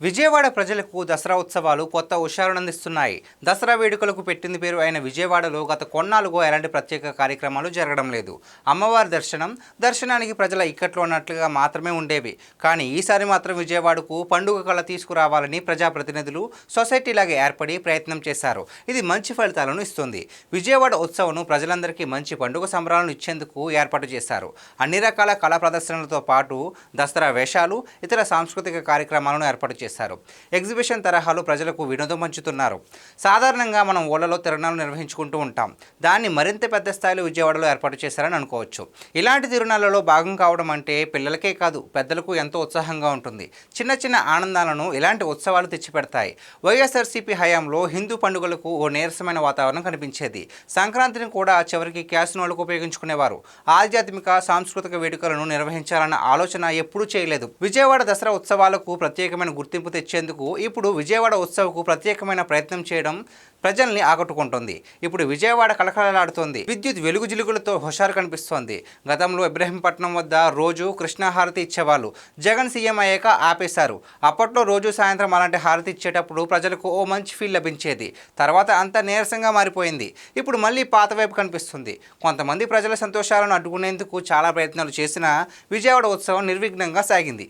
విజయవాడ ప్రజలకు దసరా ఉత్సవాలు కొత్త హుషారునందిస్తున్నాయి. దసరా వేడుకలకు పెట్టింది పేరు అయిన విజయవాడలో గత కొన్నాళ్ళుగా ఎలాంటి ప్రత్యేక కార్యక్రమాలు జరగడం లేదు. అమ్మవారి దర్శనానికి ప్రజల ఇక్కట్లు అన్నట్లుగా మాత్రమే ఉండేవి. కానీ ఈసారి మాత్రం విజయవాడకు పండుగ కళ తీసుకురావాలని ప్రజాప్రతినిధులు సొసైటీలాగా ఏర్పడి ప్రయత్నం చేశారు. ఇది మంచి ఫలితాలను ఇస్తుంది. విజయవాడ ఉత్సవం ప్రజలందరికీ మంచి పండుగ సంబరాలను ఇచ్చేందుకు ఏర్పాటు చేశారు. అన్ని రకాల కళా ప్రదర్శనలతో పాటు దసరా వేషాలు, ఇతర సాంస్కృతిక కార్యక్రమాలను ఏర్పాటు చేశారు. ఎగ్జిబిషన్ తరహాలో ప్రజలకు వినోదం పంచుతున్నారు. సాధారణంగా మనం ఊళ్ళలో తిరునాళ్ళు నిర్వహించుకుంటూ ఉంటాం. దాన్ని మరింత పెద్ద స్థాయిలో విజయవాడలో ఏర్పాటు చేశారని అనుకోవచ్చు. ఇలాంటి తిరునాళ్లలో భాగం కావడం అంటే పిల్లలకే కాదు పెద్దలకు ఎంతో ఉత్సాహంగా ఉంటుంది. చిన్న చిన్న ఆనందాలను ఇలాంటి ఉత్సవాలు తెచ్చిపెడతాయి. వైఎస్ఆర్సీపీ హయాంలో హిందూ పండుగలకు ఓ నీరసమైన వాతావరణం కనిపించేది. సంక్రాంతిని కూడా చివరికి క్యాసినోలకు ఉపయోగించుకునేవారు. ఆధ్యాత్మిక సాంస్కృతిక వేడుకలను నిర్వహించాలన్న ఆలోచన ఎప్పుడూ చేయలేదు. విజయవాడ దసరా ఉత్సవాలకు ప్రత్యేకమైన గుర్తింపు తెచ్చేందుకు ఇప్పుడు విజయవాడ ఉత్సవకు ప్రత్యేకమైన ప్రయత్నం చేయడం ప్రజల్ని ఆకట్టుకుంటుంది. ఇప్పుడు విజయవాడ కలకలలాడుతోంది. విద్యుత్ వెలుగు జిలుగులతో హుషారు కనిపిస్తోంది. గతంలో ఇబ్రహీంపట్నం వద్ద రోజు కృష్ణహారతి ఇచ్చేవాళ్ళు. జగన్ సీఎం అయ్యాక ఆపేశారు. అప్పట్లో రోజు సాయంత్రం అలాంటి హారతి ఇచ్చేటప్పుడు ప్రజలకు ఓ మంచి ఫీల్ లభించేది. తర్వాత అంతా నీరసంగా మారిపోయింది. ఇప్పుడు మళ్ళీ పాత వైపు కనిపిస్తుంది. కొంతమంది ప్రజల సంతోషాలను అడ్డుకునేందుకు చాలా ప్రయత్నాలు చేసినా విజయవాడ ఉత్సవం నిర్విఘ్నంగా సాగింది.